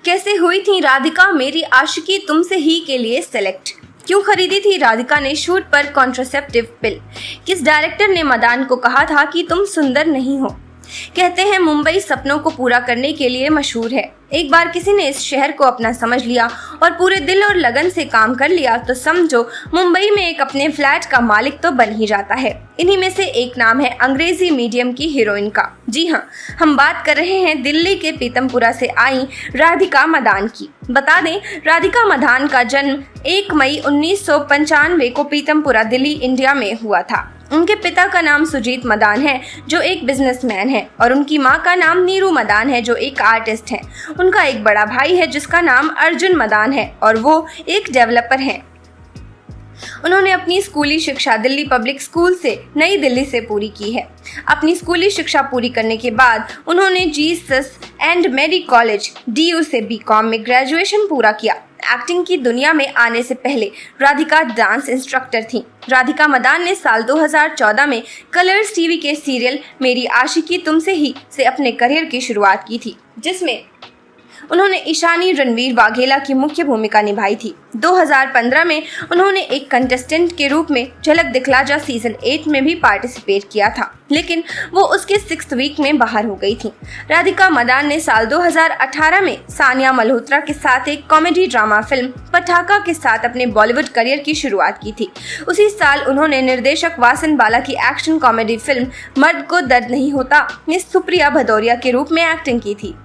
कैसे हुई थी राधिका मेरी आशिकी तुमसे ही के लिए सेलेक्ट? क्यों खरीदी थी राधिका ने शूट पर कॉन्ट्रासेप्टिव पिल? किस डायरेक्टर ने मदान को कहा था कि तुम सुंदर नहीं हो? कहते हैं मुंबई सपनों को पूरा करने के लिए मशहूर है। एक बार किसी ने इस शहर को अपना समझ लिया और पूरे दिल और लगन से काम कर लिया तो समझो मुंबई में एक अपने फ्लैट का मालिक तो बन ही जाता है। इन्हीं में से एक नाम है अंग्रेजी मीडियम की हीरोइन का। जी हाँ, हम बात कर रहे हैं दिल्ली के पीतमपुरा से आई राधिका मदान की। बता दें, राधिका मदान का जन्म 1 मई 1995 को पीतमपुरा दिल्ली इंडिया में हुआ था। उनके पिता का नाम सुजीत मदान है जो एक बिजनेसमैन है और उनकी मां का नाम नीरू मदान है जो एक आर्टिस्ट है। उनका एक बड़ा भाई है जिसका नाम अर्जुन मदान है और वो एक डेवलपर है। उन्होंने अपनी स्कूली शिक्षा दिल्ली पब्लिक स्कूल से नई दिल्ली से पूरी की है। अपनी स्कूली शिक्षा पूरी करने के बाद उन्होंने जीसस एंड मेरी कॉलेज DU से BCom में ग्रेजुएशन पूरा किया। एक्टिंग की दुनिया में आने से पहले राधिका डांस इंस्ट्रक्टर थी। राधिका मदान ने साल 2014 में कलर्स टीवी के सीरियल मेरी आशिकी तुमसे ही से अपने करियर की शुरुआत की थी, जिसमें उन्होंने ईशानी रणवीर वाघेला की मुख्य भूमिका निभाई थी। 2015 में उन्होंने एक कंटेस्टेंट के रूप में झलक दिखला जा सीजन 8 में भी पार्टिसिपेट किया था, लेकिन वो उसके 6th वीक में बाहर हो गई थी। राधिका मदान ने साल 2018 में सानिया मल्होत्रा के साथ एक कॉमेडी ड्रामा फिल्म पटाखा के साथ अपने बॉलीवुड करियर की शुरुआत की थी। उसी साल उन्होंने निर्देशक वासन बाला की एक्शन कॉमेडी फिल्म मर्द को दर्द नहीं होता में सुप्रिया भदौरिया के रूप में एक्टिंग की थी।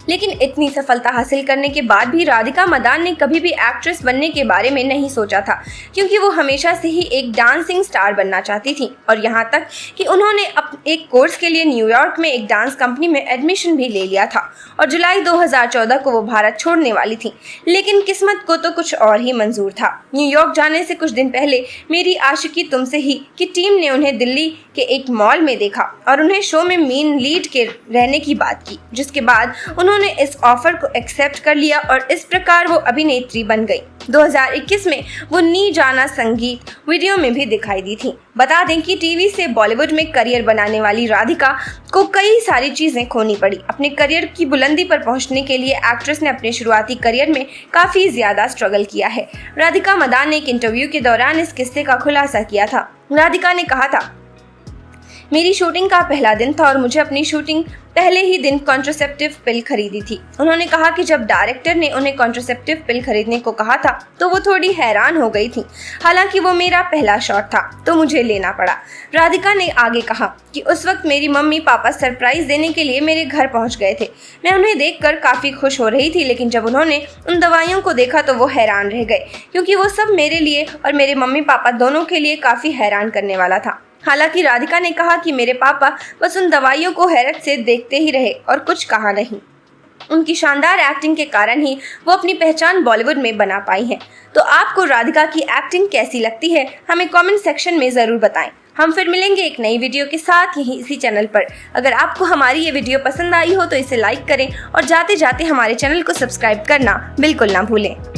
लेकिन इतनी सफलता हासिल करने के बाद भी राधिका मदान ने कभी भी एक्ट्रेस बनने के बारे में नहीं सोचा था, क्योंकि वो हमेशा से ही एक डांसिंग स्टार बनना चाहती थी। और यहाँ तक कि उन्होंने एक कोर्स के लिए न्यूयॉर्क में एक डांस कंपनी में एडमिशन भी ले लिया था और जुलाई 2014 को वो भारत छोड़ने वाली थी। लेकिन किस्मत को तो कुछ और ही मंजूर था। न्यूयॉर्क जाने से कुछ दिन पहले मेरी आशिकी तुमसे ही की टीम ने उन्हें दिल्ली के एक मॉल में देखा और उन्हें शो में मेन लीड के रहने की बात की, जिसके बाद उन्होंने इस ऑफर को एक्सेप्ट कर लिया और इस प्रकार वो अभिनेत्री बन गई। 2021 में वो नी जाना संगीत वीडियो में भी दिखाई दी थी। बता दें कि टीवी से बॉलीवुड में करियर बनाने वाली राधिका को कई सारी चीजें खोनी पड़ी। अपने करियर की बुलंदी पर पहुंचने के लिए एक्ट्रेस ने अपने शुरुआती करियर में काफी ज्यादा स्ट्रगल किया है। राधिका मदान ने एक इंटरव्यू के दौरान इस किस्से का खुलासा किया था। राधिका ने कहा था, मेरी शूटिंग का पहला दिन था और मुझे अपनी शूटिंग पहले ही दिन कॉन्ट्रासेप्टिव पिल खरीदी थी। उन्होंने कहा कि जब डायरेक्टर ने उन्हें कॉन्ट्रासेप्टिव पिल खरीदने को कहा था तो वो थोड़ी हैरान हो गई थी। हालांकि वो मेरा पहला शॉट था तो मुझे लेना पड़ा। राधिका ने आगे कहा कि उस वक्त मेरी मम्मी पापा सरप्राइज देने के लिए मेरे घर पहुंच गए थे। मैं उन्हें देखकर काफी खुश हो रही थी, लेकिन जब उन्होंने उन दवाइयों को देखा तो वो हैरान रह गए, क्योंकि वो सब मेरे लिए और मेरे मम्मी पापा दोनों के लिए काफी हैरान करने वाला था। हालांकि राधिका ने कहा कि मेरे पापा बस उन दवाइयों को हैरत से देखते ही रहे और कुछ कहा नहीं। उनकी शानदार एक्टिंग के कारण ही वो अपनी पहचान बॉलीवुड में बना पाई हैं। तो आपको राधिका की एक्टिंग कैसी लगती है, हमें कमेंट सेक्शन में ज़रूर बताएं। हम फिर मिलेंगे एक नई वीडियो के साथ यहीं इसी चैनल पर। अगर आपको हमारी ये वीडियो पसंद आई हो तो इसे लाइक करें और जाते जाते हमारे चैनल को सब्सक्राइब करना बिल्कुल ना भूलें।